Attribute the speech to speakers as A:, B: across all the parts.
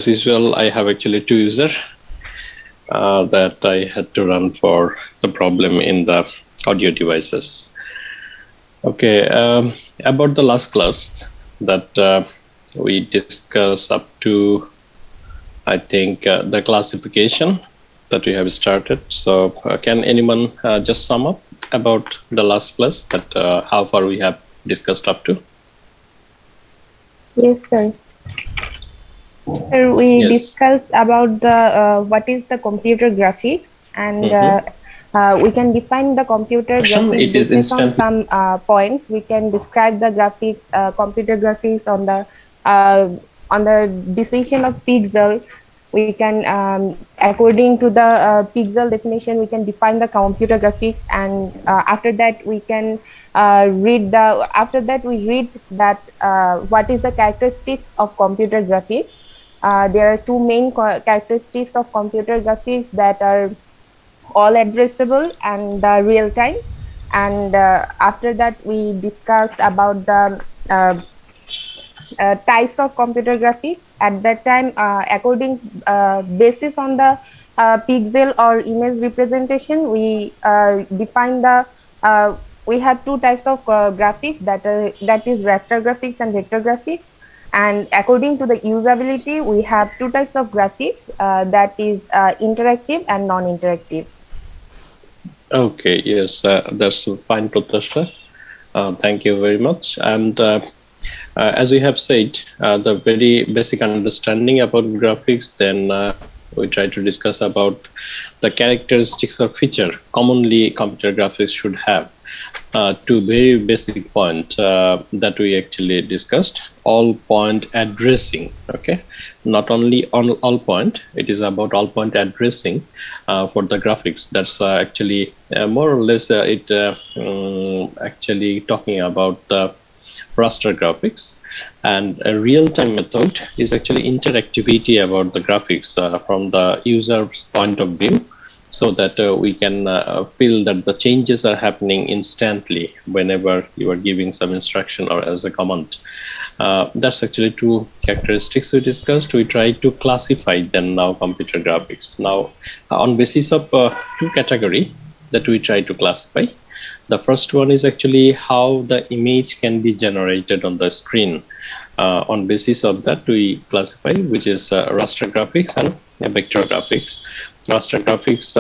A: As usual, I have actually two users that I had to run for the problem in the audio devices. Okay, about the last class that we discussed up to, I think, the classification that we have started. So can anyone just sum up about the last class, that how far we have discussed up to?
B: Yes, sir. Sir, we
A: Yes.
B: discussed about the what is the computer graphics, and we can define the computer graphics
A: It is
B: based on
A: instant.
B: some points. We can describe the graphics, computer graphics uh, on the decision of pixel. We can, according to the pixel definition, we can define the computer graphics, and after that we can read the. After that we read that what is the characteristics of computer graphics. There are two main characteristics of computer graphics that are all addressable and real time. And after that, we discussed about the types of computer graphics. At that time, according basis on the pixel or image representation, we define the we have two types of graphics, that is raster graphics and vector graphics. And according to the usability, we have two types of graphics, that is interactive and non-interactive.
A: Okay, yes, that's fine, Pratasha. Thank you very much. And as we have said, the very basic understanding about graphics, then we try to discuss about the characteristics or feature commonly computer graphics should have. Two very basic points that we actually discussed: all point addressing. Okay, not only on all point, it is about all point addressing for the graphics. That's actually more or less actually talking about the raster graphics. And a real-time method is actually interactivity about the graphics from the user's point of view, so that we can feel that the changes are happening instantly whenever you are giving some instruction or as a command. That's actually two characteristics we discussed. We try to classify them now, computer graphics. Now, on basis of two category that we try to classify. The first one is actually how the image can be generated on the screen. On basis of that, we classify, which is raster graphics and vector graphics. Raster graphics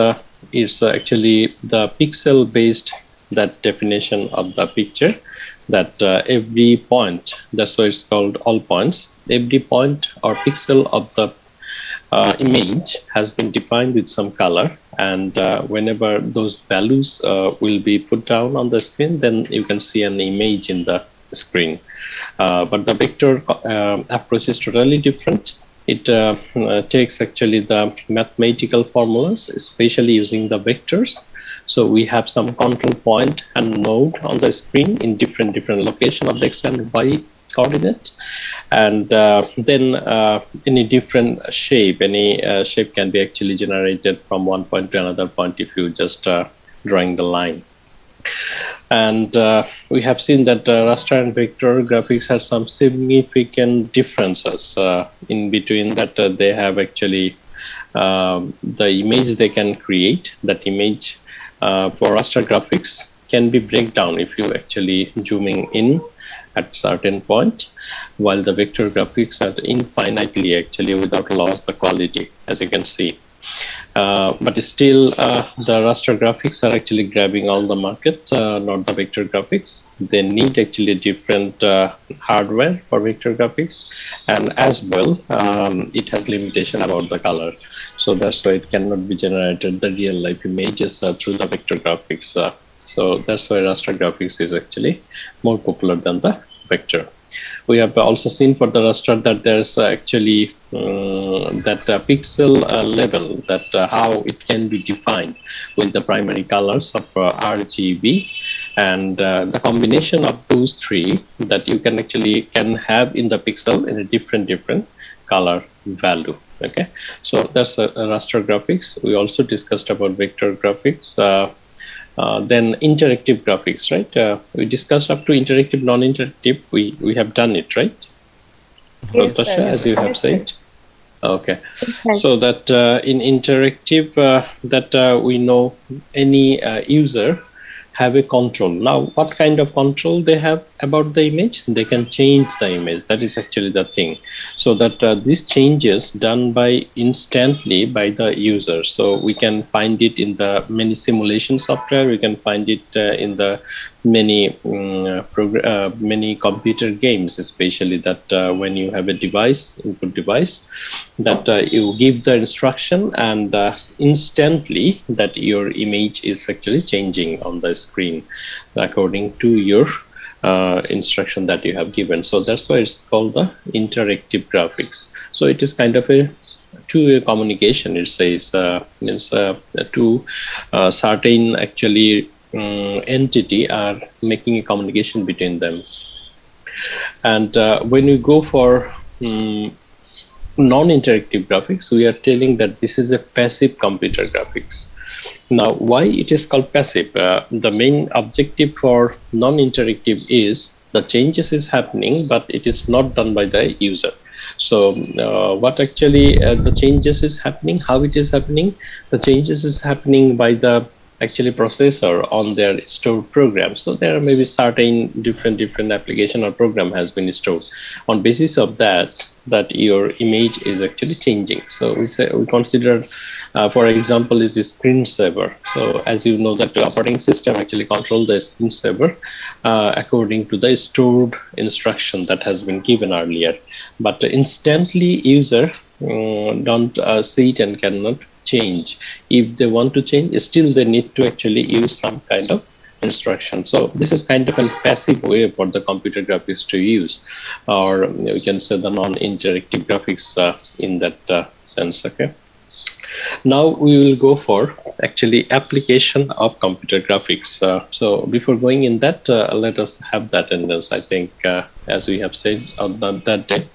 A: is actually the pixel-based that definition of the picture, that every point, that's why it's called all points, every point or pixel of the image has been defined with some color, and whenever those values will be put down on the screen, then you can see an image in the screen. But the vector approach is totally different. It takes actually the mathematical formulas, especially using the vectors. So we have some control point and node on the screen in different location of the x and y coordinate, and then any different shape, any shape can be actually generated from one point to another point if you just drawing the line. And we have seen that raster and vector graphics have some significant differences in between, that they have actually the image they can create, that image for raster graphics can be breakdown if you actually zooming in at certain point, while the vector graphics are infinitely actually without loss the quality, as you can see. But still, the raster graphics are actually grabbing all the market, not the vector graphics. They need actually different hardware for vector graphics, and as well, it has limitation about the color. So that's why it cannot be generated the real life images through the vector graphics. So that's why raster graphics is actually more popular than the vector. We have also seen for the raster that there's actually that pixel level, that how it can be defined with the primary colors of RGB, and the combination of those three that you can actually have in the pixel in a different color value. Okay, so that's raster graphics. We also discussed about vector graphics. Then interactive graphics, right? We discussed up to interactive, non-interactive. We have done it, right?
B: Yes,
A: Natasha,
B: sir.
A: as you have
B: Yes, sir.
A: said. Okay,
C: Yes, sir.
A: so that in interactive, that we know any user have a control. Now, what kind of control they have about the image? They can change the image. That is actually the thing. So that these changes done by instantly by the user. So we can find it in the many simulation software. We can find it in the many many computer games, especially that when you have a device, input device, that you give the instruction and instantly that your image is actually changing on the screen according to your instruction that you have given. So that's why it's called the interactive graphics. So it is kind of a two-way communication. It says means two certain actually entity are making a communication between them. And when you go for non-interactive graphics, we are telling that this is a passive computer graphics. Now, why it is called passive? The main objective for non-interactive is the changes is happening, but it is not done by the user. So what actually the changes is happening, how it is happening? The changes is happening by the actually processor on their stored program. So there may be certain different application or program has been stored. On basis of that, that your image is actually changing. So we consider, for example, is the screensaver. So as you know that the operating system actually control the screensaver according to the stored instruction that has been given earlier. But instantly user don't see it and cannot change. If they want to change, still they need to actually use some kind of instruction. So this is kind of a passive way for the computer graphics to use, or we can say the non-interactive graphics in that sense. Okay. Now we will go for actually application of computer graphics. So before going in that, let us have the attendance. I think as we have said on that day,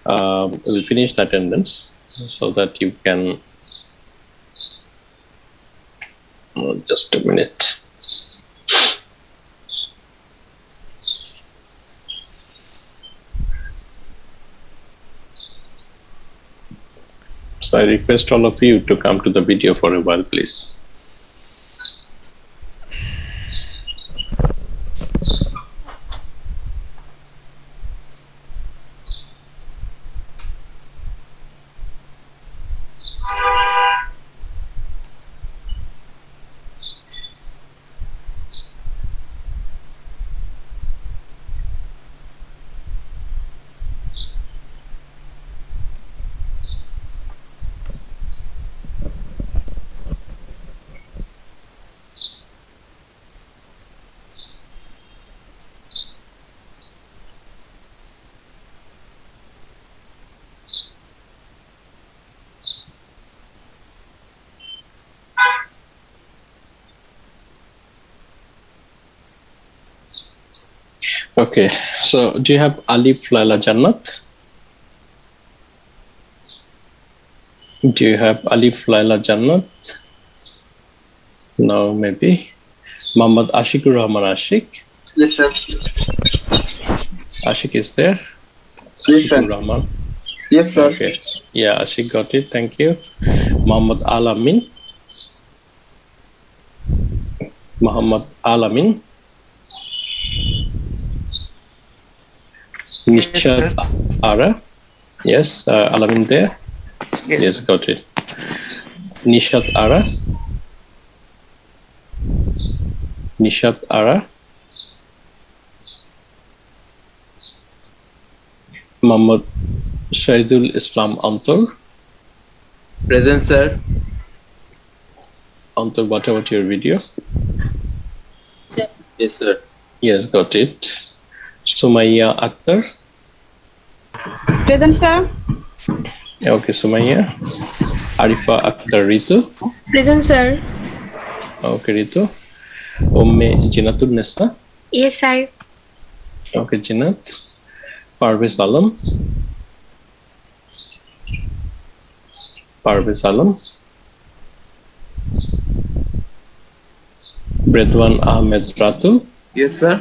A: we'll finish the attendance so that you can. Just a minute. So I request all of you to come to the video for a while, please. Okay, so do you have Alif Laila Jannat? Do you have Alif Laila Jannat? No, maybe. Muhammad Ashikur Rahman Ashik?
D: Yes, sir.
A: Ashik is there?
D: Yes, sir.
A: Ashikur Rahman.
D: Yes, sir.
A: Okay. Yeah, Ashik got it. Thank you. Muhammad Alamin. Muhammad Alamin. Nishad Ara. Yes, Alamin there. Yes, got it. Nishat Ara. Nishat Ara. Muhammad Shahidul Islam Antor.
D: Present, sir.
A: Antor, what about your video?
D: Yes, sir.
A: Yes, got it. Sumaya Akhtar.
C: Present, sir.
A: Okay, Sumaya. Arifa Akhtar Ritu.
C: Present, sir.
A: Okay, Ritu. Umme Jinatul Nisa.
C: Yes, sir.
A: Okay, Jinat. Parvez Alam. Parvez Alam. Bredwan Ahmed Ratul.
D: Yes, sir.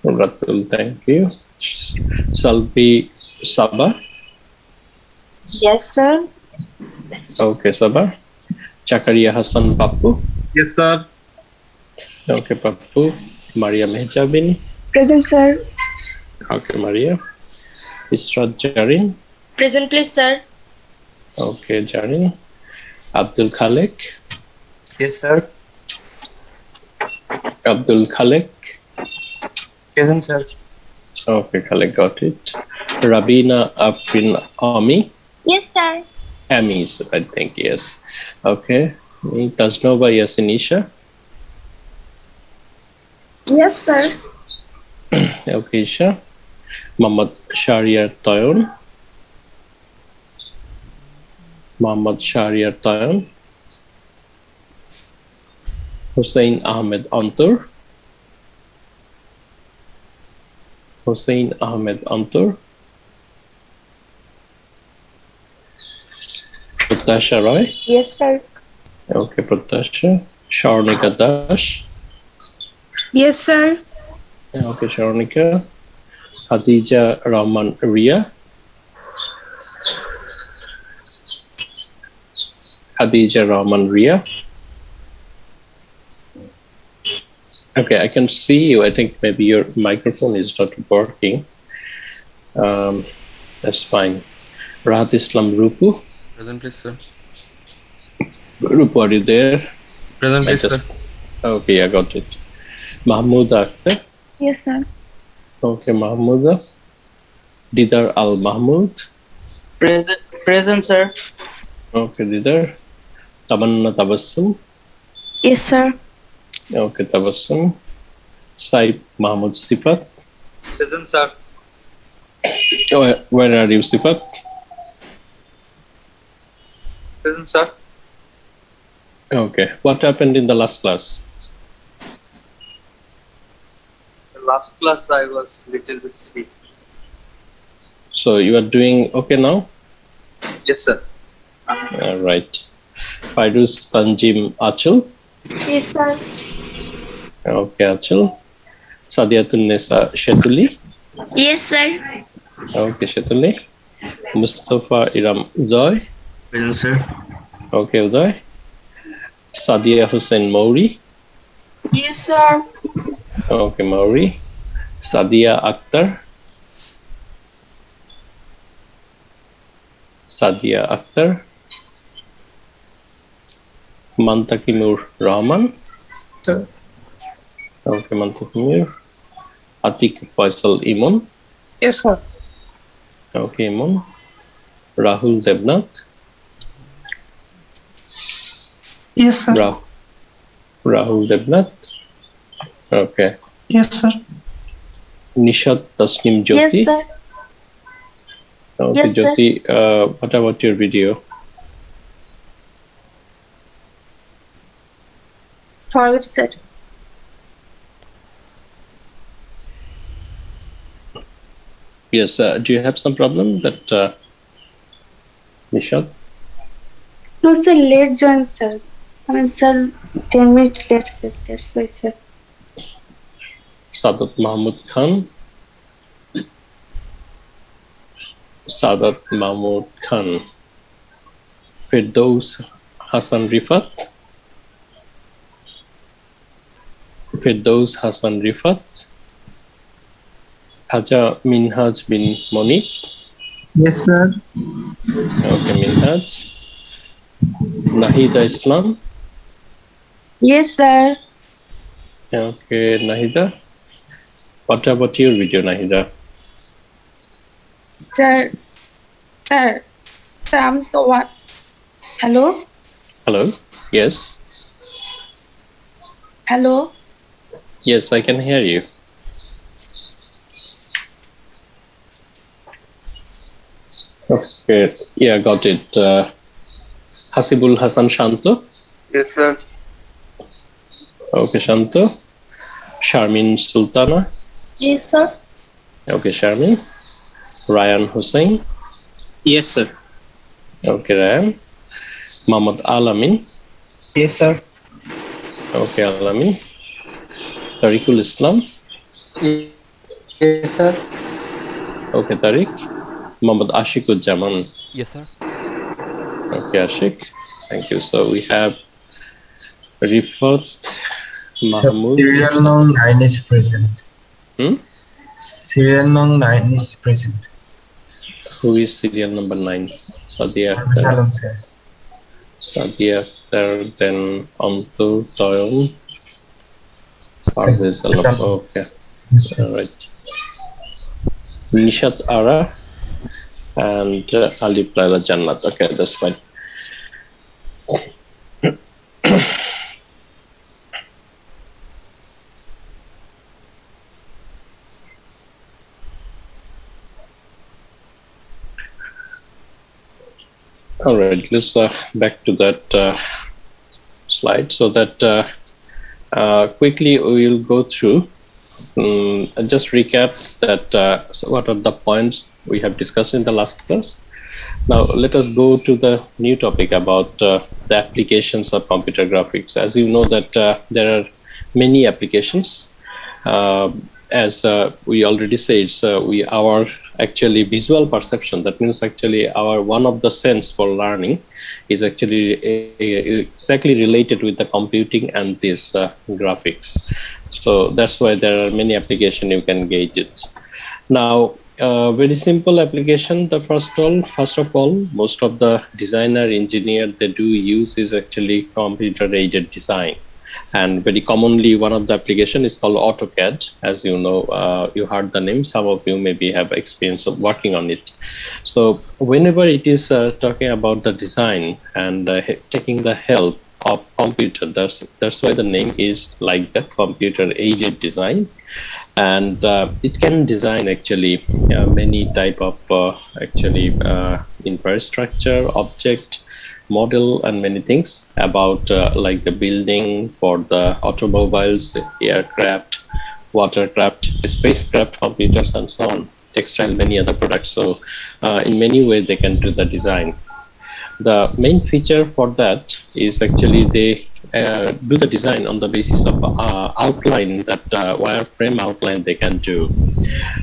A: Ratul, thank you. Salvi Sabah.
C: Yes, sir.
A: Okay, Sabah. Chakaria Hassan Papu.
D: Yes, sir.
A: Okay, Papu. Maria Mehjabin.
C: Present, sir.
A: Okay, Maria. Israt Jarin.
C: Present, please, sir.
A: Okay, Jarin. Abdul Khalek.
D: Yes, sir.
A: Abdul Khalek.
D: Present, sir.
A: Okay, Khalek got it. Rabina Afrin Ami.
C: Yes, sir.
A: Amis, I think, yes. Okay. Taznova Yasinisha.
C: Yes, sir.
A: Okay, Isha. Muhammad Shariar Toyon. Muhammad Shariar Toyon. Hussein Ahmed Antur. Hussein Ahmed Antur. Pratasha Roy.
B: Yes, sir.
A: Okay, Pratasha. Sharnika Dash.
C: Yes, sir.
A: Okay, Sharnika. Khadija Rahman Ria. Khadija Rahman Ria. Okay, I can see you. I think maybe your microphone is not working. That's fine. Rahat Islam Rupu.
D: Present, please, sir.
A: Rupu, are you there?
D: Present,
A: I
D: please,
A: just,
D: sir.
A: okay, I got it. Mahmoud Akhtar.
C: Yes, sir.
A: Okay, Mahmouda. Didar Al Mahmoud.
D: Present, sir.
A: Okay, Didar. Tamanna Tabassum.
C: Yes, sir.
A: Okay, Tabassum. Saib Mahmoud Sifat.
D: Present, sir.
A: Oh, where are you, Sifat?
D: Present, sir.
A: Okay, what happened in the last class?
D: The last class I was little bit sick.
A: So you are doing okay now?
D: Yes, sir.
A: All right. Fairuz Tanjim Achal.
C: Yes, sir.
A: Okay, Achal. Sadiatun Nisa Shetuli.
C: Yes, sir.
A: Okay, Shetuli. Mustafa Iram Uday.
D: Present, sir.
A: Okay, Uday. Sadia Hussein Mauri.
C: Yes, sir.
A: Okay, Mauri. Sadia Akhtar. Sadia Akhtar. Mantakimur Rahman.
D: Sir.
A: Okay, Mantakimur. Atik Faisal Imun.
D: Yes, sir.
A: Okay, Imun. Rahul Debnath.
E: Yes, sir.
A: Rahul Debnath. Okay.
E: Yes, sir.
A: Nishat Tasnim
C: Yes,
A: Jyoti.
C: sir.
A: Okay,
C: Yes, sir.
A: Jyoti, what about your video?
C: Forward, sir.
A: Yes, do you have some problem that Nishat?
C: No, sir. Late join, sir. I mean, sir, 10 minutes late, sir. That's why, sir.
A: Sadat Mahmud Khan. Sadat Mahmud Khan. Firdaus Hassan Rifat. Firdaus Hassan Rifat. Haja Minhaj bin Moniq.
E: Yes, sir.
A: Okay, Minhaj. Nahida Islam.
C: Yes, sir.
A: Okay, Nahida. What about your video, Nahida?
C: Sir. Sir. Sir, I'm the one. Hello?
A: Hello? Yes?
C: Hello?
A: Yes, I can hear you. Okay, yeah, got it. Hasibul Hassan Shanto.
D: Yes, sir.
A: Okay, Shanto. Sharmin Sultana.
C: Yes, sir.
A: Okay, Sharmin. Ryan Hussein.
D: Yes, sir.
A: Okay, Ryan. Muhammad Alamin.
D: Yes, sir.
A: Okay, Alamin. Tariqul Islam.
D: Yes, sir.
A: Okay, Tariq. Muhammad Ashiqul Jaman.
F: Yes, sir.
A: Okay, Ashik. Thank you. So we have Rifat
E: Sir,
A: Mahmood.
E: serial number 9 is present.
A: Hmm?
E: Serial number 9 is present.
A: Who is serial number 9? Sadia Akhtar.
E: Salam, sir.
A: Sadia Akhtar, then Antur Toyon,
E: Sir,
A: Parvez Alam.
E: Salam.
A: Okay,
E: Yes, sir.
A: all right. Nishat Ara and Alif Laila Jannat. Okay, that's fine. All right, let's back to that slide so that quickly we will go through and just recap that so what are the points we have discussed in the last class. Now let us go to the new topic about the applications of computer graphics. As you know that there are many applications. As we already said, so our actually visual perception, that means actually our one of the sense for learning is actually exactly related with the computing and this graphics. So that's why there are many applications you can gauge it. Now, very simple application. The first of all, most of the designer engineer they do use is actually computer aided design, and very commonly one of the application is called AutoCAD. As you know, you heard the name. Some of you maybe have experience of working on it. So whenever it is talking about the design and taking the help of computer, that's why the name is like that, computer aided design. And it can design actually many type of actually infrastructure, object, model, and many things about like the building for the automobiles, aircraft, watercraft, spacecraft, computers, and so on, textile, many other products. So in many ways they can do the design. The main feature for that is actually they do the design on the basis of outline, that wireframe outline they can do.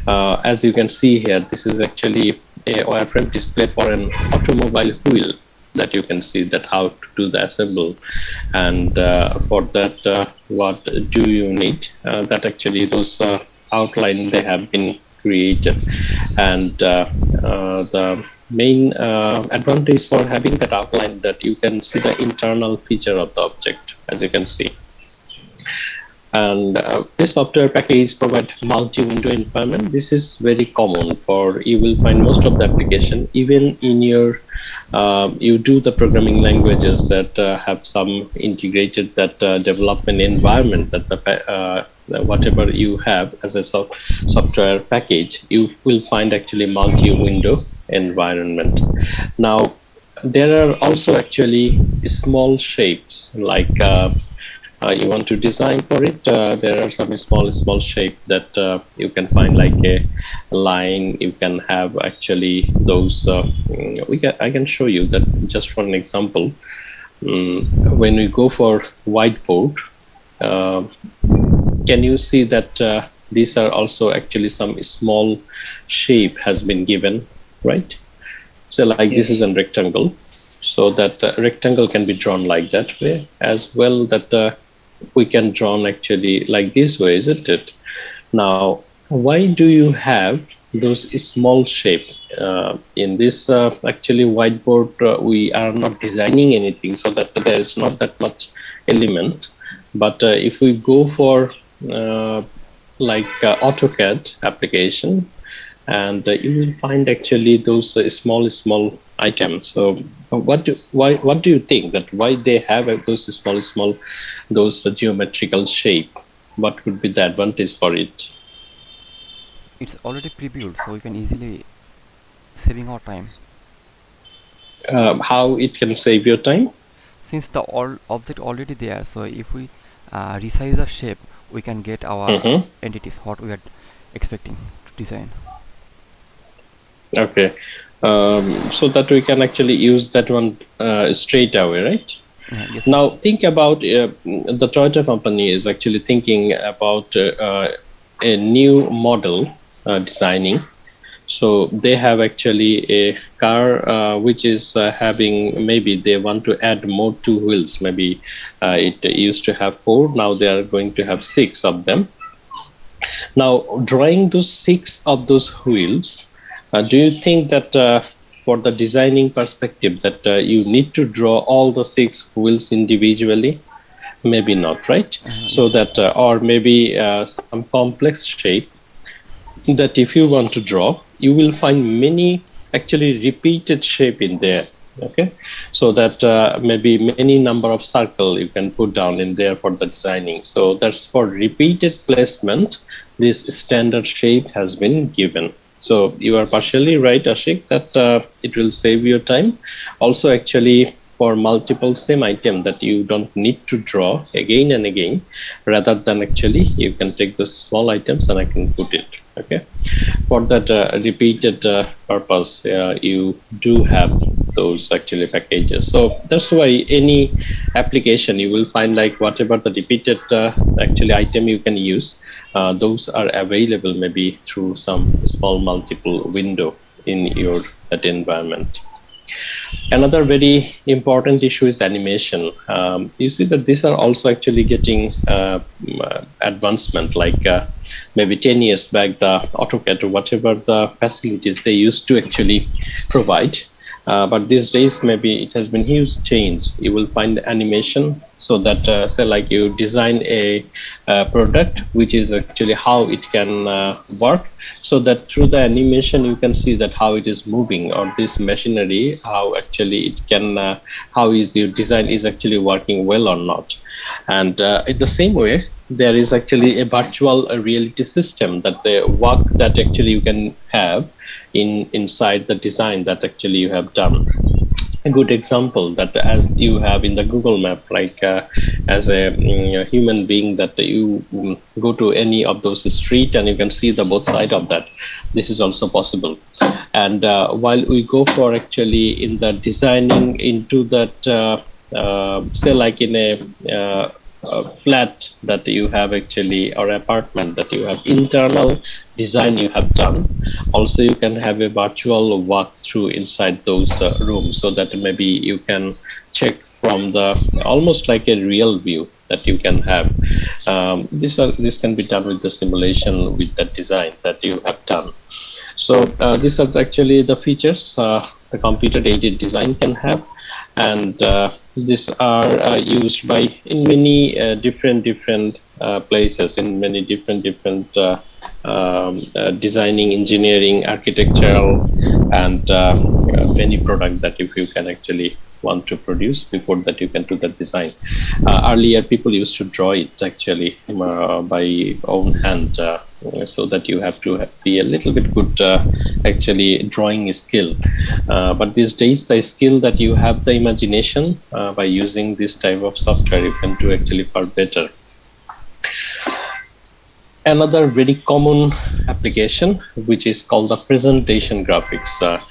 A: As you can see here, this is actually a wireframe display for an automobile wheel, that you can see that how to do the assemble. And for that, what do you need? That actually those outline they have been created. And the main advantage for having that outline, that you can see the internal feature of the object, as you can see. And this software package provide multi-window environment. This is very common for, you will find most of the application, even in your, you do the programming languages that have some integrated that development environment, that the whatever you have as a software package, you will find actually multi-window environment. Now, there are also actually small shapes like you want to design for it. There are some small shape that you can find, like a line. You can have actually those. I can show you that just for an example. When we go for whiteboard, uh, can you see that these are also actually some small shape has been given, right? So like this is a rectangle, so that rectangle can be drawn like that way as well, that we can draw actually like this way, isn't it? Now, why do you have those small shape in this actually whiteboard? We are not designing anything, so that there is not that much element. But if we go for like AutoCAD application, and you will find actually those small items. So what do you think that why they have those small those geometrical shape? What would be the advantage for it?
F: It's already pre-built, so we can easily saving our time.
A: How it can save your time?
F: Since the all object already there, so if we resize the shape, we can get our entities what we are expecting to design.
A: Okay, so that we can actually use that one straight away, right?
F: Yes.
A: Now think about the Toyota company is actually thinking about a new model designing. So they have actually a car which is having, maybe they want to add more two wheels. Maybe it used to have four, now they are going to have six of them. Now, drawing those six of those wheels, do you think that for the designing perspective that you need to draw all the six wheels individually? Maybe not, right? So
F: Yes, sir.
A: that, or maybe some complex shape that if you want to draw, you will find many actually repeated shape in there. Okay, so that maybe many number of circle you can put down in there for the designing. So that's for repeated placement. This standard shape has been given. So you are partially right, Ashik, that it will save your time. Also, actually, for multiple same item that you don't need to draw again and again, rather than actually you can take those small items and I can put it. Okay, for that repeated purpose, you do have those actually packages. So that's why any application you will find, like whatever the repeated actually item you can use, those are available maybe through some small multiple window in your that environment. Another very important issue is animation. You see that these are also actually getting advancement, like maybe 10 years back, the AutoCAD or whatever the facilities they used to actually provide. But these days, maybe it has been huge change. You will find animation, so that say like you design a product, which is actually how it can work, so that through the animation you can see that how it is moving, or this machinery, how actually it can, how is your design is actually working well or not. And in the same way, there is actually a virtual reality system, that the work that actually you can have inside the design that actually you have done. A good example, that as you have in the Google map, like as a human being, that you go to any of those street and you can see the both side of that. This is also possible. And while we go for actually in the designing into that, say like in a flat that you have actually, or apartment that you have internal design you have done, also you can have a virtual walkthrough inside those rooms, so that maybe you can check from the almost like a real view that you can have. This can be done with the simulation, with the design that you have done. So these are actually the features the computer aided design can have. And these are used by in many different places, in many different designing, engineering, architectural, and many product that if you can actually want to produce, before that you can do the design. Earlier people used to draw it actually by own hand, so that you have to be a little bit good actually drawing skill. But these days the skill that you have, the imagination, by using this type of software, you can do actually far better. Another very common application, which is called the presentation graphics.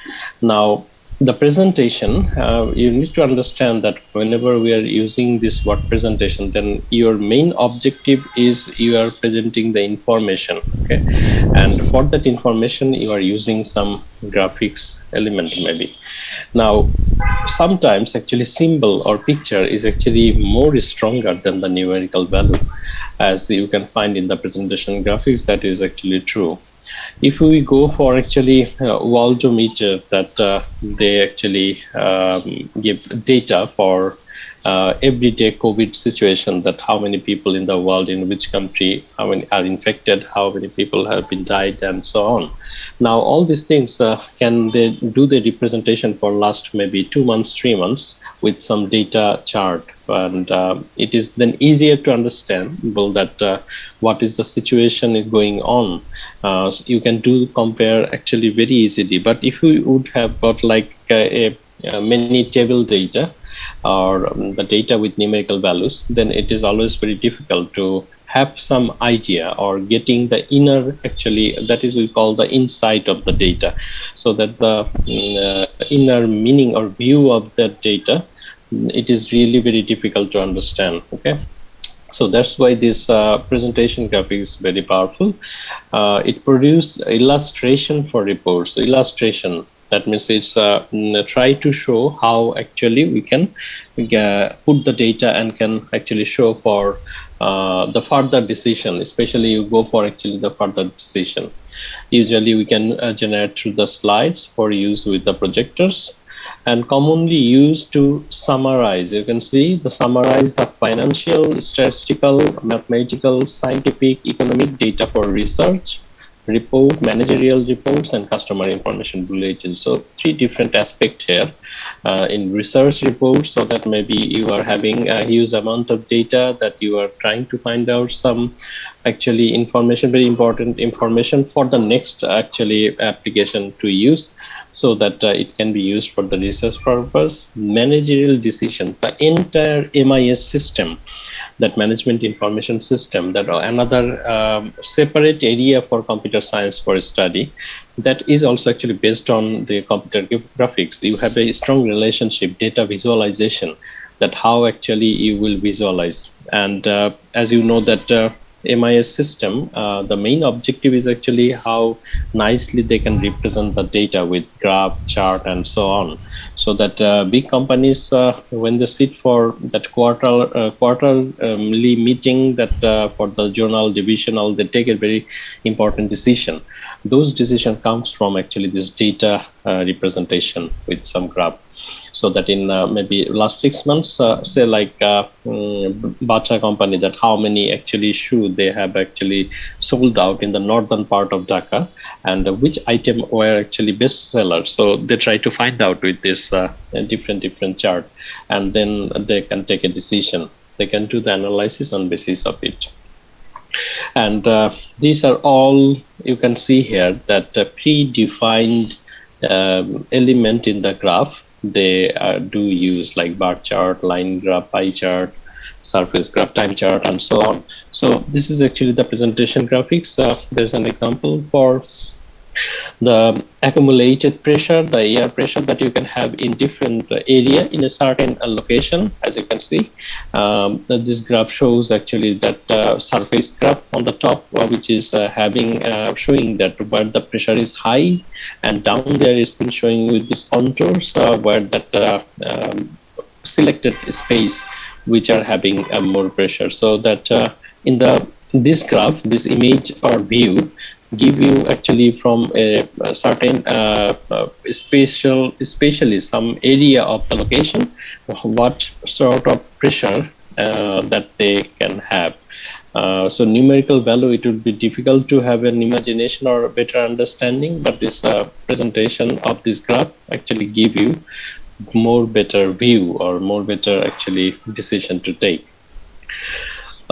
A: Now, the presentation, you need to understand that whenever we are using this word presentation, then your main objective is you are presenting the information, okay? And for that information, you are using some graphics element maybe. Now, sometimes actually symbol or picture is actually more stronger than the numerical value, as you can find in the presentation graphics. That is actually true. If we go for actually worldometer, that they actually give data for everyday COVID situation, that how many people in the world, in which country, how many are infected, how many people have been died, and so on. Now, all these things, can they do the representation for last maybe 2 months, 3 months with some data chart, and it is then easier to understand well that what is the situation is going on. You can do compare actually very easily. But if we would have got like many table data, or the data with numerical values, then it is always very difficult to have some idea, or getting the inner, actually that is we call the insight of the data, so that the inner meaning or view of that data, it is really very difficult to understand. Okay, So that's why this presentation graphic is very powerful. It produces illustration for reports. Illustration, that means it's try to show how actually we can put the data and can actually show for the further decision, especially you go for actually the further decision. Usually we can generate through the slides for use with the projectors, and commonly used to summarize. You can see the summarize the financial, statistical, mathematical, scientific, economic data for research, report, managerial reports, and customer information bulletins. So three different aspects here in research reports, so that maybe you are having a huge amount of data that you are trying to find out some actually information, very important information for the next actually application to use, so that it can be used for the research purpose. Managerial decision, the entire MIS system, that management information system, that another separate area for computer science for study, that is also actually based on the computer graphics. You have a strong relationship, data visualization, that how actually you will visualize. And as you know that MIS system, the main objective is actually how nicely they can represent the data with graph, chart, and so on. So that big companies, when they sit for that quarterly meeting, that for the journal divisional, they take a very important decision. Those decision comes from actually this data representation with some graph. So that in maybe last 6 months, say like Bacha company, that how many actually shoe they have actually sold out in the northern part of Dhaka, and which item were actually best sellers. So they try to find out with this different chart, and then they can take a decision. They can do the analysis on basis of it. And these are all, you can see here, that predefined element in the graph. They do use like bar chart, line graph, pie chart, surface graph, time chart, and so on. So this is actually the presentation graphics. There's an example for the accumulated pressure, the air pressure that you can have in different area in a certain location. As you can see, this graph shows actually that surface graph on the top, which is having showing that where the pressure is high, and down there is been showing with these contours where that selected space which are having more pressure. So that in this graph, this image or view give you actually from a certain especially some area of the location, what sort of pressure that they can have. So numerical value, it would be difficult to have an imagination or a better understanding, but this presentation of this graph actually give you more better view or more better actually decision to take.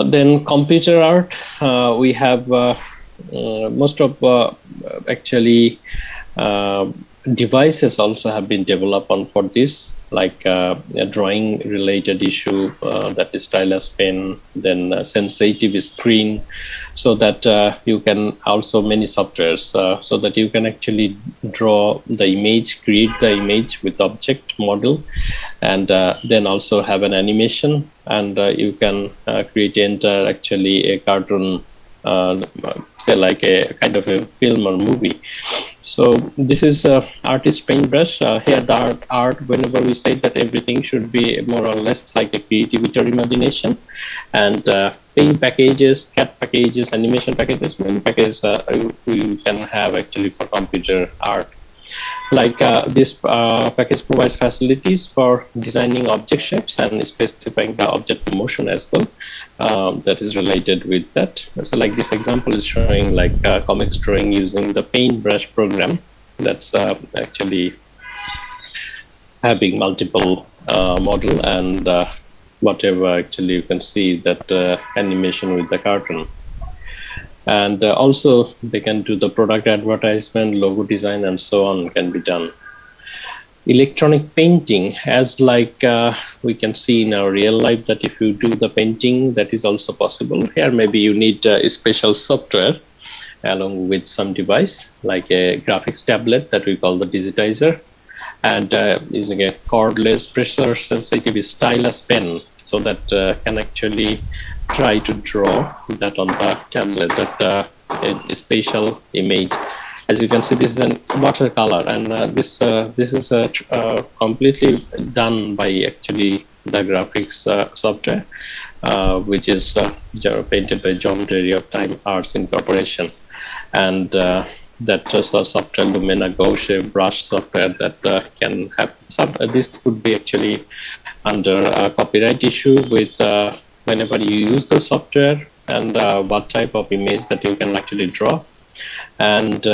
A: Then computer art, we have most of actually devices also have been developed on for this, like a drawing related issue, that is stylus pen, then sensitive screen, so that you can also many softwares, so that you can actually draw the image, create the image with object model, and then also have an animation, and you can create enter actually a cartoon, say like a kind of a film or movie. So this is artist paintbrush. Here the art, whenever we say that everything should be more or less like a creativity or imagination, and paint packages, CAD packages, animation packages, many packages you can have actually for computer art. Like this package provides facilities for designing object shapes and specifying the object motion as well. That is related with that. So like this example is showing like comics drawing using the paintbrush program, that's actually having multiple model, and whatever actually you can see that animation with the cartoon. And also they can do the product advertisement, logo design, and so on can be done. Electronic painting, as like we can see in our real life, that if you do the painting, that is also possible. Here maybe you need a special software along with some device like a graphics tablet that we call the digitizer, and using a cordless pressure sensitive stylus pen, so that can actually try to draw that on the tablet, that a spatial image. As you can see, this is a watercolor, and this is completely done by actually the graphics software, which is painted by John Terry of Time Arts Incorporation, and that software Lumina Gauche brush software that can have this could be actually under a copyright issue with whenever you use the software, and what type of image that you can actually draw. And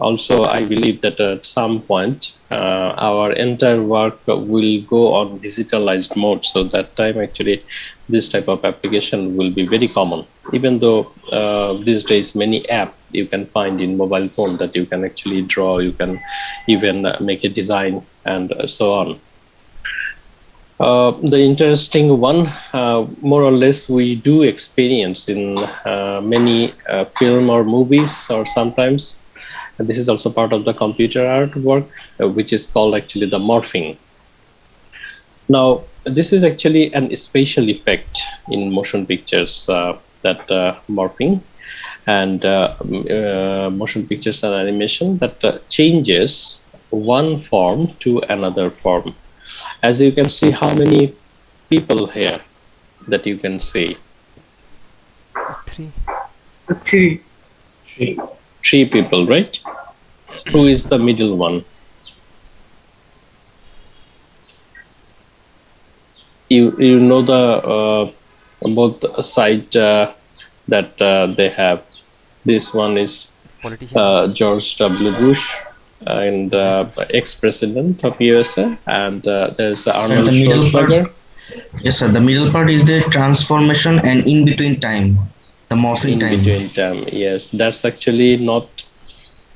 A: also I believe that at some point our entire work will go on digitalized mode, so that time actually this type of application will be very common, even though these days many apps you can find in mobile phone that you can actually draw, you can even make a design and so on. The interesting one, more or less, we do experience in many film or movies, or sometimes this is also part of the computer artwork, which is called actually the morphing. Now, this is actually an spatial effect in motion pictures, that morphing, and motion pictures and animation that changes one form to another form. As you can see, how many people here that you can see?
F: 3.
D: Three.
A: Three people, right? Who is the middle one? You know the both side that they have. This one is
F: Politician.
A: George W. Bush, and ex-president of USA, and there's Arnold
G: the middle part,
A: Schwarzenegger.
G: yes, sir. The middle part is the transformation and in between time, the morphing
A: In
G: time.
A: between time, yes, that's actually not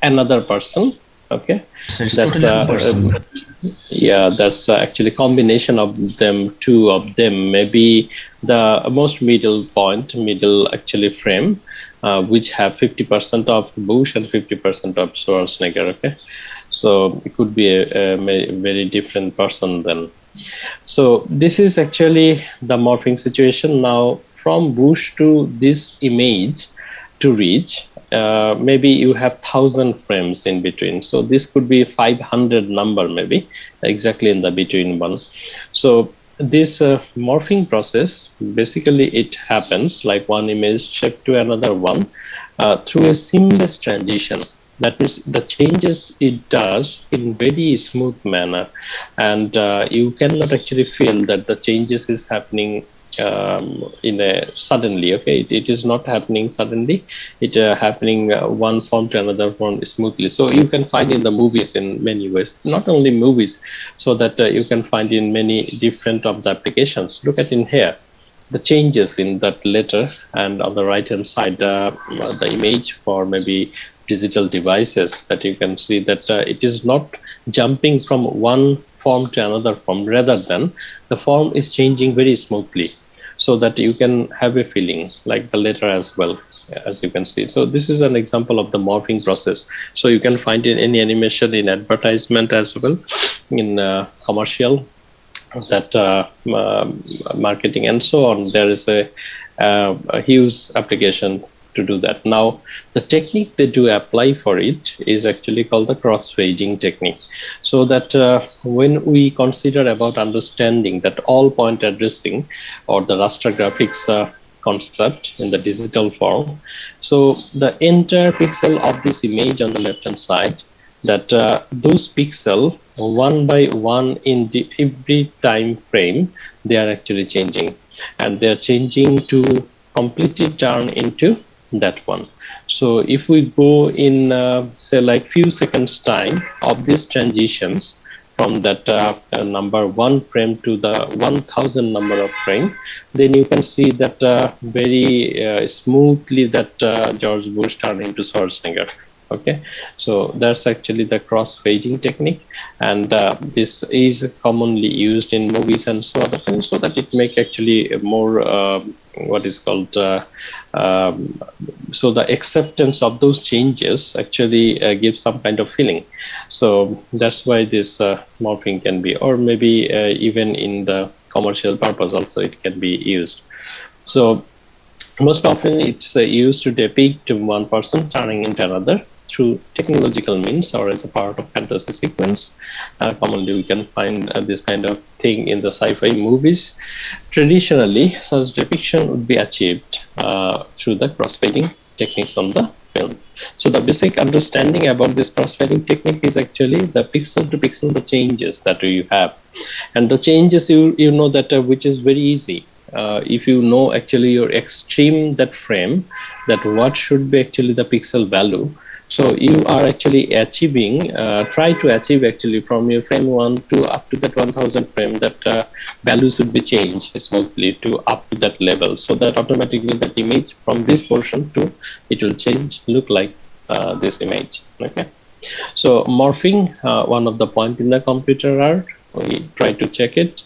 A: another person. Okay,
G: So it's
A: that's
G: totally person.
A: yeah, that's actually combination of them, two of them, maybe the most middle point, middle actually frame, which have 50% of Bush and 50% of Schwarzenegger. Okay, so it could be a very different person then. So this is actually the morphing situation. Now from Bush to this image to reach, maybe you have 1,000 frames in between. So this could be 500 number, maybe exactly in the between one. So this morphing process, basically it happens like one image shift to another one through a seamless transition. That means the changes it does in very smooth manner, and you cannot actually feel that the changes is happening in a suddenly. Okay, it is not happening suddenly. It happening one form to another form smoothly. So you can find in the movies in many ways, not only movies, so that you can find in many different of the applications. Look at in here the changes in that letter, and on the right hand side the image for maybe digital devices, that you can see that it is not jumping from one form to another form, rather than the form is changing very smoothly, so that you can have a feeling like the letter as well, as you can see. So this is an example of the morphing process. So you can find in any animation, in advertisement as well, in commercial, that marketing and so on. There is a huge application to do that. Now, the technique they do apply for it is actually called the cross-fading technique. So that when we consider about understanding that all point addressing or the raster graphics concept in the digital form, so the entire pixel of this image on the left-hand side, that those pixels one by one in every time frame, they are actually changing, and they are changing to completely turn into that one. So if we go in say like few seconds time of these transitions from that number one frame to the 1,000 number of frame, then you can see that very smoothly that George Bush turned into Schwarzenegger. Okay, so that's actually the cross-fading technique, and this is commonly used in movies and so other things, so that it make actually a more what is called so the acceptance of those changes actually gives some kind of feeling. So that's why this morphing can be, or maybe even in the commercial purpose also it can be used. So Most often it's used to depict one person turning into another through technological means or as a part of fantasy sequence. Commonly we can find this kind of thing in the sci-fi movies. Traditionally, such depiction would be achieved through the crossfading techniques on the film. So the basic understanding about this crossfading technique is actually the pixel to pixel, the changes that you have. And the changes you know that which is very easy. If you know actually your extreme that frame, that what should be actually the pixel value, so you are actually achieving, try to achieve actually from your frame 1 to up to that 1000 frame, that values would be changed smoothly to up to that level, so that automatically that image from this portion to it will change, look like this image. Okay. So morphing, one of the point in the computer art, we try to check it.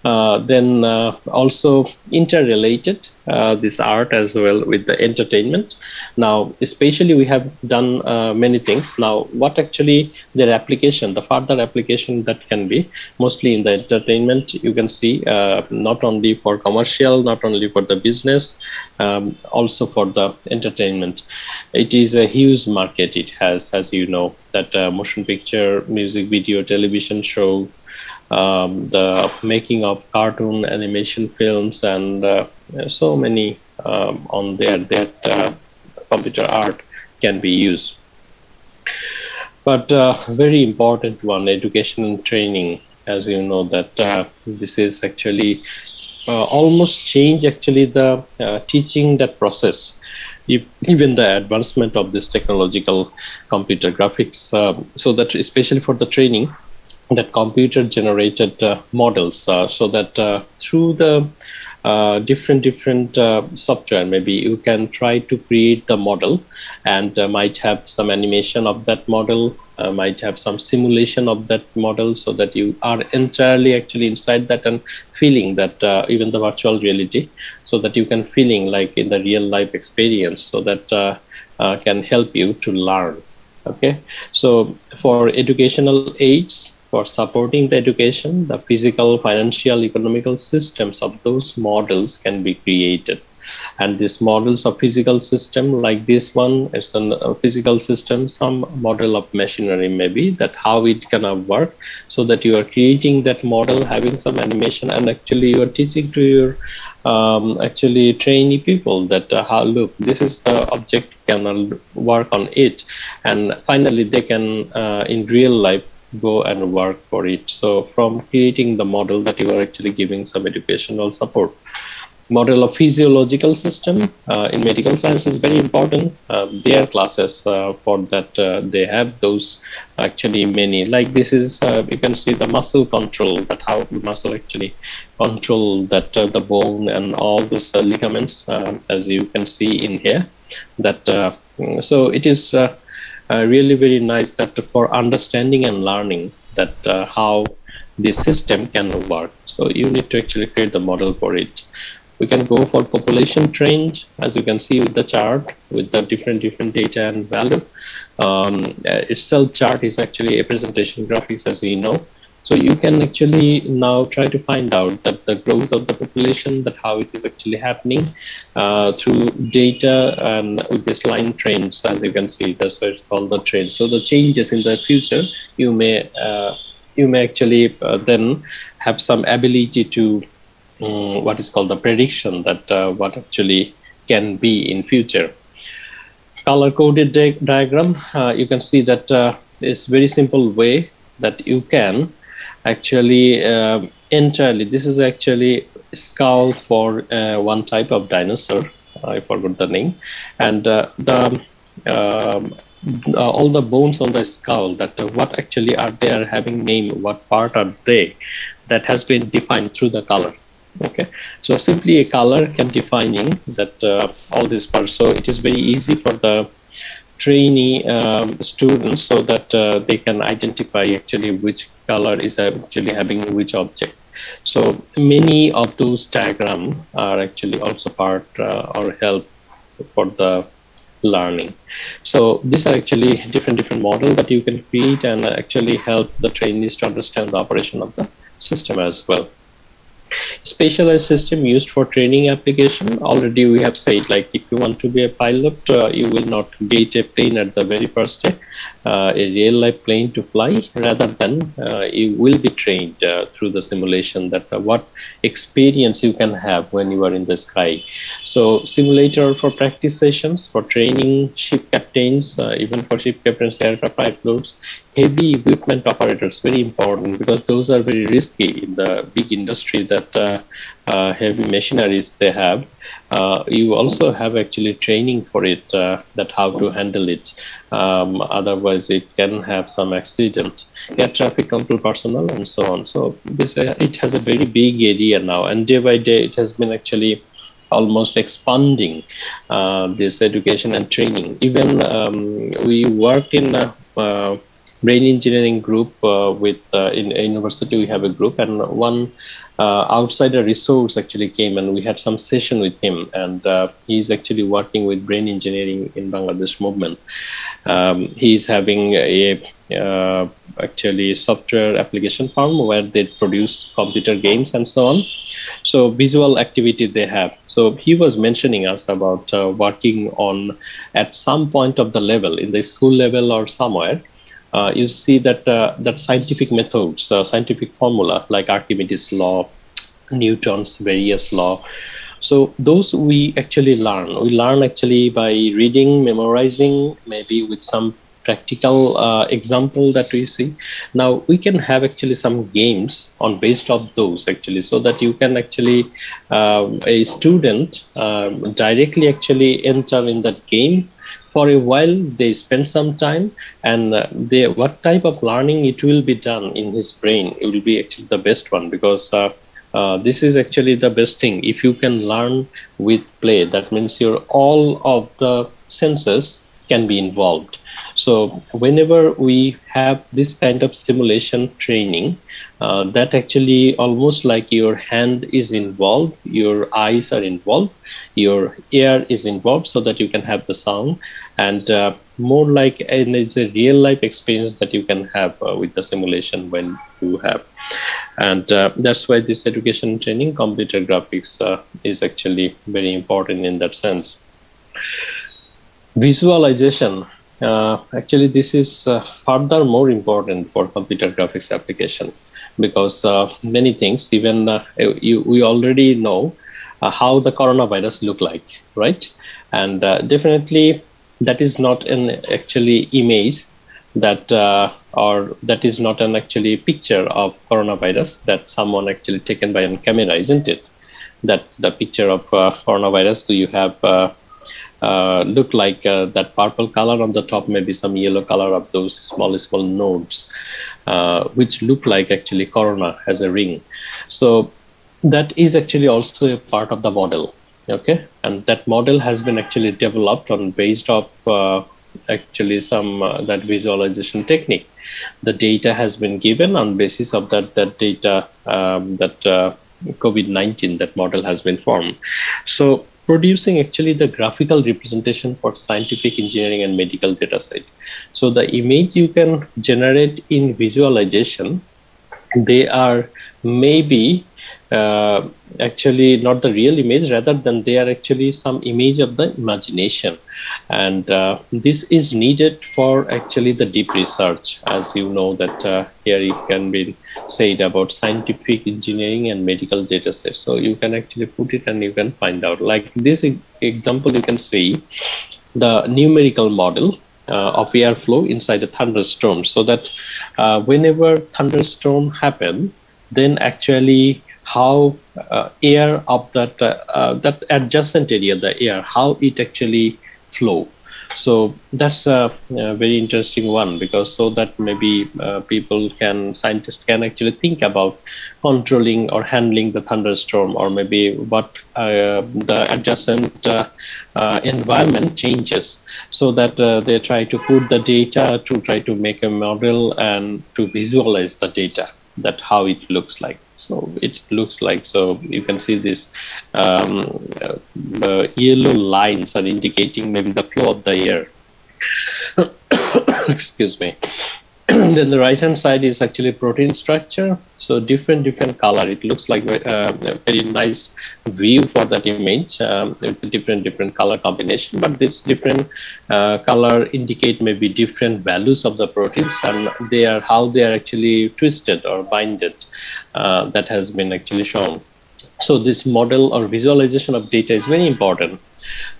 A: Then also interrelated this art as well with the entertainment. Now, especially we have done many things. Now, what actually their application, the further application that can be mostly in the entertainment, you can see not only for commercial, not only for the business, also for the entertainment. It is a huge market. It has, as you know, that motion picture, music video, television show, the making of cartoon animation films, and so many on there that computer art can be used. But very important one, education and training. As you know that this is actually almost change actually the teaching that process. Even the advancement of this technological computer graphics, so that especially for the training, that computer generated models, so that through the different software, maybe you can try to create the model, and might have some animation of that model, might have some simulation of that model, so that you are entirely actually inside that and feeling that even the virtual reality, so that you can feeling like in the real life experience, so that can help you to learn. Okay. So for educational aids, for supporting the education, the physical, financial, economical systems of those models can be created. And these models of physical system, like this one, is a physical system, some model of machinery maybe, that how it gonna work, so that you are creating that model, having some animation, and actually you are teaching to your actually trainee people that how, look, this is the object, can work on it, and finally they can in real life go and work for it. So from creating the model, that you are actually giving some educational support. Model of physiological system in medical science is very important. Their classes for that, they have those actually many, like this is you can see the muscle control, that how muscle actually control that the bone and all those ligaments, as you can see in here, that so it is really very nice that for understanding and learning that how this system can work. So you need to actually create the model for it. We can go for population trend, as you can see with the chart, with the different data and value. Itself chart is actually a presentation graphics, as you know. So you can actually now try to find out that the growth of the population, that how it is actually happening through data and with this line trends, as you can see, that's why it's called the trend. So the changes in the future, you may actually then have some ability to what is called the prediction, that what actually can be in future. Color coded diagram, you can see that it's very simple way that you can actually entirely, this is actually skull for one type of dinosaur, I forgot the name, and all the bones on the skull, that what actually are they, are having name, what part are they, that has been defined through the color. Okay, so simply a color can defining that all these parts. So it is very easy for the trainee students, so that they can identify actually which color is actually having which object. So many of those diagrams are actually also part or help for the learning. So these are actually different models that you can create and actually help the trainees to understand the operation of the system as well. Specialized system used for training application. Already we have said, like if you want to be a pilot, you will not get a plane at the very first day, a real life plane to fly. Rather than you will be trained through the simulation that what experience you can have when you are in the sky. So simulator for practice sessions, for training ship captains, even for ship captains, aircraft pilots, heavy equipment operators, very important, because those are very risky in the big industry that heavy machineries they have. You also have actually training for it, that how to handle it. Otherwise it can have some accident. Air traffic control personnel and so on. So this it has a very big area now, and day by day it has been actually almost expanding this education and training. Even we work in brain engineering group with in a university. We have a group, and one outsider resource actually came, and we had some session with him, and he's actually working with brain engineering in Bangladesh movement. He's having a actually software application firm where they produce computer games and so on. So visual activity they have. So he was mentioning us about working on at some point of the level in the school level or somewhere. You see that that scientific methods, scientific formula like Archimedes law, Newton's various law. So those we actually learn. We learn actually by reading, memorizing, maybe with some practical example that we see. Now we can have actually some games on based of those actually, so that you can actually a student directly actually enter in that game. For a while they spend some time, and they what type of learning it will be done in his brain, it will be actually the best one, because this is actually the best thing. If you can learn with play, that means your all of the senses can be involved. So whenever we have this kind of simulation training, that actually almost like your hand is involved, your eyes are involved, your ear is involved, so that you can have the sound, and more like, and it's a real life experience that you can have with the simulation when you have. And that's why this education training, computer graphics, is actually very important in that sense. Visualization, actually this is further more important for computer graphics application, because many things, even we already know how the coronavirus look like, right? And definitely that is not an actually image that or that is not an actually picture of coronavirus that someone actually taken by a camera, isn't it? That the picture of coronavirus, so you have look like that purple color on the top, maybe some yellow color of those small nodes, which look like actually corona has a ring. So that is actually also a part of the model. Okay, and that model has been actually developed on based of actually some that visualization technique. The data has been given on basis of that data, that COVID-19, that model has been formed. So producing actually the graphical representation for scientific, engineering, and medical data set. So the image you can generate in visualization, they are maybe actually not the real image, rather than they are actually some image of the imagination. And this is needed for actually the deep research, as you know that here it can be said about scientific, engineering, and medical data sets. So you can actually put it and you can find out, like this example, you can see the numerical model of airflow inside a thunderstorm, so that whenever thunderstorm happen, then actually how air of that adjacent area, the air, how it actually flow. So that's a very interesting one, because so that maybe scientists can actually think about controlling or handling the thunderstorm, or maybe what the adjacent environment changes, so that they try to put the data to try to make a model and to visualize the data, that how it looks like. So it looks like, so you can see this the yellow lines are indicating maybe the flow of the air. Excuse me. Then the right hand side is actually protein structure. So different color. It looks like a very nice view for that image with different color combination. But this different color indicate maybe different values of the proteins, and they are how they are actually twisted or binded. That has been actually shown. So this model or visualization of data is very important.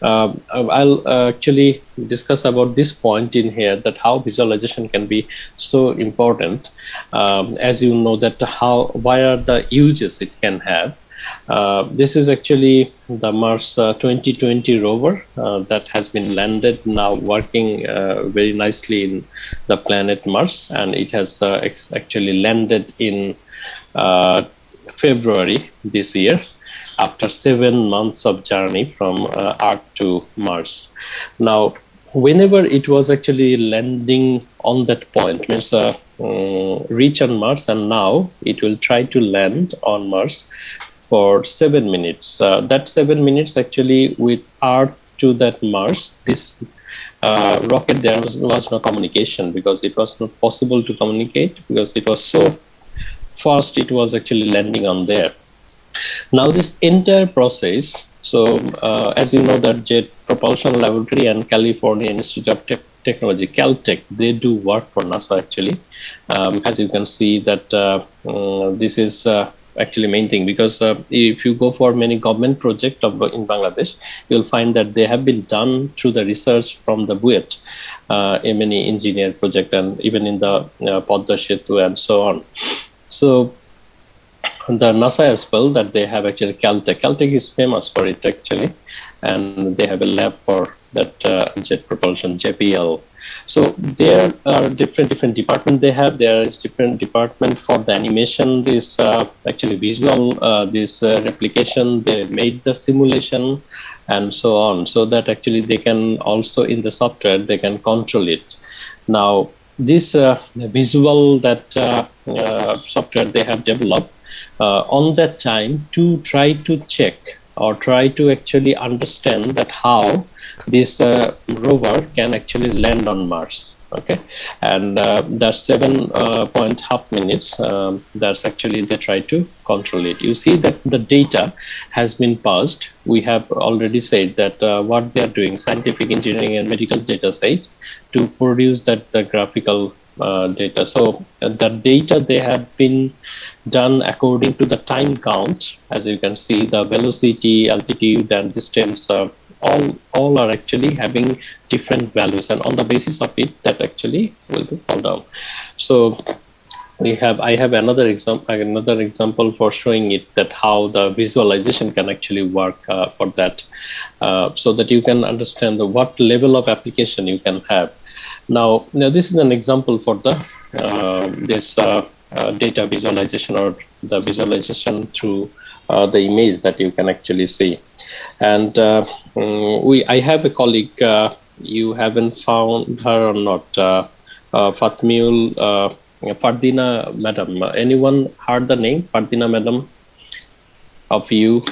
A: I'll actually discuss about this point in here, that how visualization can be so important. As you know that why are the uses it can have. This is actually the Mars 2020 rover that has been landed now, working very nicely in the planet Mars, and it has actually landed in February this year, after 7 months of journey from Earth to Mars. Now, whenever it was actually landing on that point, means reach on Mars, and now it will try to land on Mars for 7 minutes. That 7 minutes actually with Earth to that Mars, this rocket, there was no communication, because it was not possible to communicate, because it was so fast it was actually landing on there. Now this entire process, so as you know that Jet Propulsion Laboratory and California Institute of Technology, Caltech, they do work for NASA actually. As you can see that this is actually main thing, because if you go for many government projects in Bangladesh, you'll find that they have been done through the research from the BUET, in many engineer project, and even in the Padma Setu and so on. So the NASA as well, that they have actually Caltech. Caltech is famous for it actually, and they have a lab for that jet propulsion, JPL. So there are different departments they have. There is different department for the animation, this actually visual, this replication. They made the simulation and so on, so that actually they can also in the software they can control it. Now this visual that software they have developed on that time to try to check or try to actually understand that how this rover can actually land on Mars. Okay, and that's 7.5 minutes. That's actually they try to control it. You see that the data has been passed. We have already said that what they are doing, scientific, engineering, and medical data set, to produce that the graphical data. So the data they have been done according to the time count. As you can see, the velocity, altitude, and distance, all are actually having different values, and on the basis of it, that actually will be fall down. So I have another example for showing it, that how the visualization can actually work for that, so that you can understand what level of application you can have. Now this is an example for the this data visualization, or the visualization through the image that you can actually see. And I have a colleague, you haven't found her or not, Fatmiul Fardina madam. Anyone heard the name Fardina madam of you?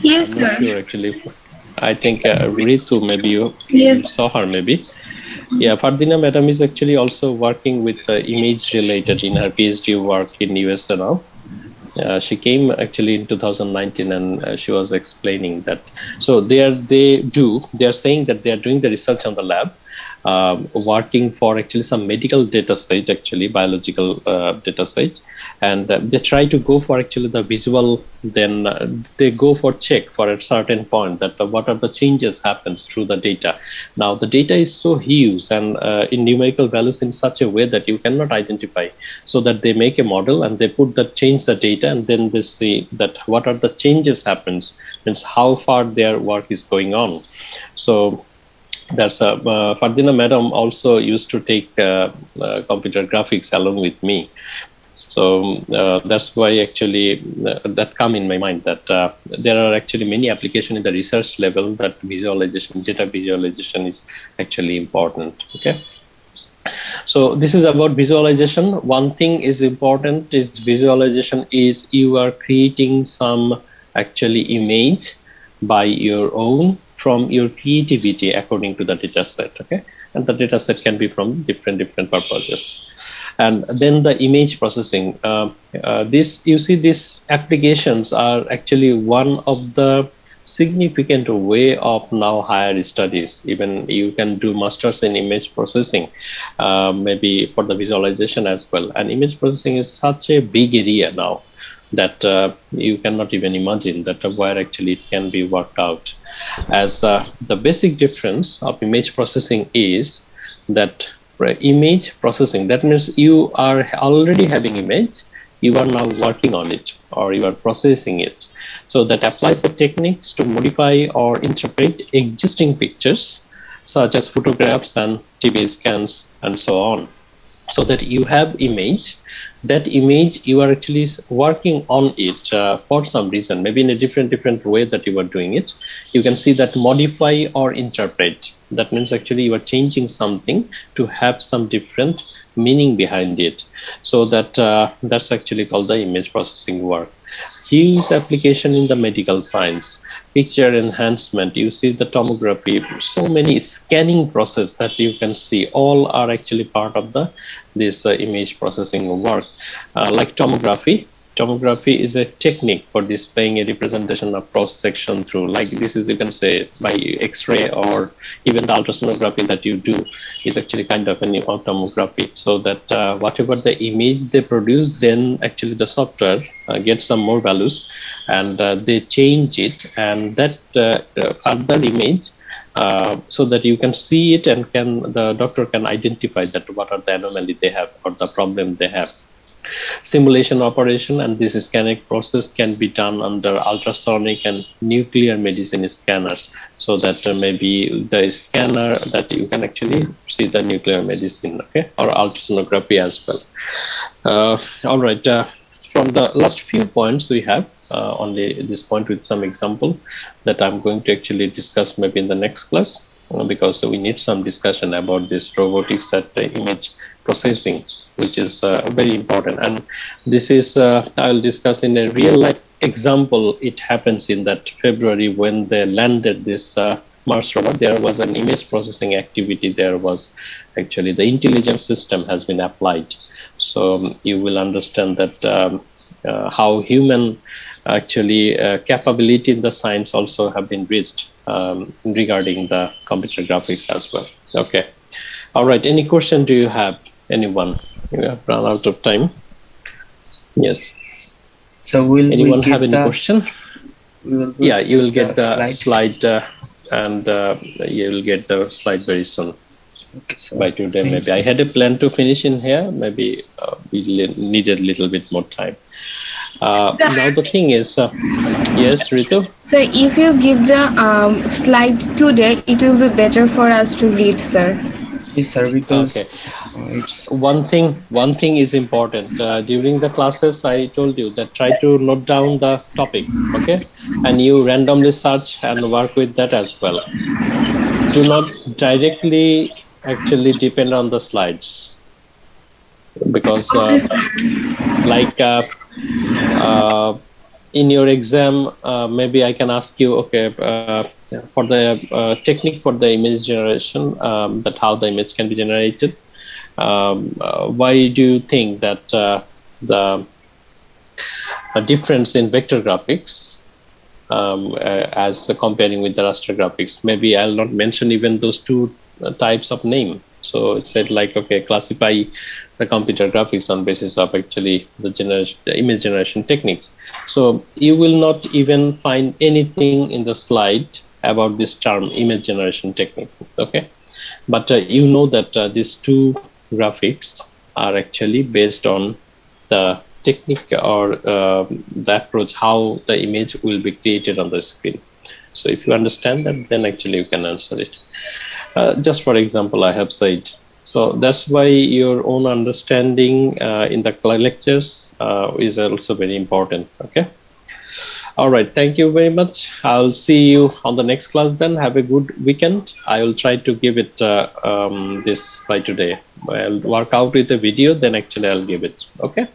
H: Yes,
A: I'm not
H: sir.
A: sure actually. I think Ritu, maybe you
H: Yes.
A: saw her maybe. Yeah, Fardina madam is actually also working with image related in her PhD work in USA now. She came actually in 2019, and she was explaining that. So they are saying that they are doing the research on the lab, working for actually some medical data set, actually biological data set, and they try to go for actually the visual. Then they go for check for a certain point that what are the changes happens through the data. Now the data is so huge and in numerical values in such a way that you cannot identify. So that they make a model and they change the data, and then they see that what are the changes happens, means how far their work is going on. So that's Fardina madam also used to take computer graphics along with me. So that's why actually that come in my mind, that there are actually many applications in the research level that visualization, data visualization is actually important. Okay. So this is about visualization. One thing is important is visualization is you are creating some actually image by your own from your creativity according to the data set. Okay. And the data set can be from different purposes. And then the image processing. This, you see, these applications are actually one of the significant way of now higher studies. Even you can do masters in image processing, maybe for the visualization as well. And image processing is such a big area now that you cannot even imagine that where actually it can be worked out. As the basic difference of image processing is that image processing, that means you are already having image, you are now working on it, or you are processing it. So that applies the techniques to modify or interpret existing pictures, such as photographs and TV scans and so on. So that you have image, that image you are actually working on it for some reason, maybe in a different way that you are doing it. You can see that modify or interpret, that means actually you are changing something to have some different meaning behind it. So that that's actually called the image processing work. Huge application in the medical science, picture enhancement, you see the tomography, so many scanning process that you can see, all are actually part of the this image processing work. Like tomography, tomography is a technique for displaying a representation of cross section through, like this is, you can say, by x-ray, or even the ultrasonography that you do is actually kind of a new tomography. So that whatever the image they produce, then actually the software get some more values, and they change it, and that further image, so that you can see it, and the doctor can identify that what are the anomaly they have or the problem they have. Simulation operation, and this scanning process can be done under ultrasonic and nuclear medicine scanners, so that maybe the scanner that you can actually see the nuclear medicine, okay, or ultrasonography as well. All right. From the last few points we have, only this point with some example that I'm going to actually discuss maybe in the next class, because we need some discussion about this robotics, that image processing, which is very important. And this is, I'll discuss in a real life example. It happens in that February when they landed this Mars rover. There was an image processing activity. There was actually the intelligence system has been applied. So you will understand that how human actually capability in the science also have been reached regarding the computer graphics as well. Okay. All right. Any question do you have? Anyone? We have run out of time. Yes.
H: So will
A: anyone
H: we get
A: have any question? Yeah, you will get the slide and you will get the slide very soon.
H: Okay, so
A: by today maybe. I had a plan to finish in here. Maybe we needed a little bit more time. Now the thing is, yes, Ritu?
B: So if you give the slide today, it will be better for us to read, sir.
H: Yes, sir, because
A: okay. One thing is important. During the classes, I told you that try to note down the topic, okay? And you randomly search and work with that as well. Do not directly actually depend on the slides, because like in your exam, maybe I can ask you, okay, for the technique for the image generation, that how the image can be generated. Why do you think that the difference in vector graphics as comparing with the raster graphics? Maybe I'll not mention even those two types of name. So it said like, okay, classify the computer graphics on basis of actually the image generation techniques. So you will not even find anything in the slide about this term image generation technique, okay? But you know that these two graphics are actually based on the technique or the approach how the image will be created on the screen. So if you understand that, then actually you can answer it. Just for example, I have said, so that's why your own understanding in the lectures is also very important, okay? All right, thank you very much. I'll see you on the next class then. Have a good weekend. I will try to give it this by today. I'll work out with the video, then actually I'll give it, okay?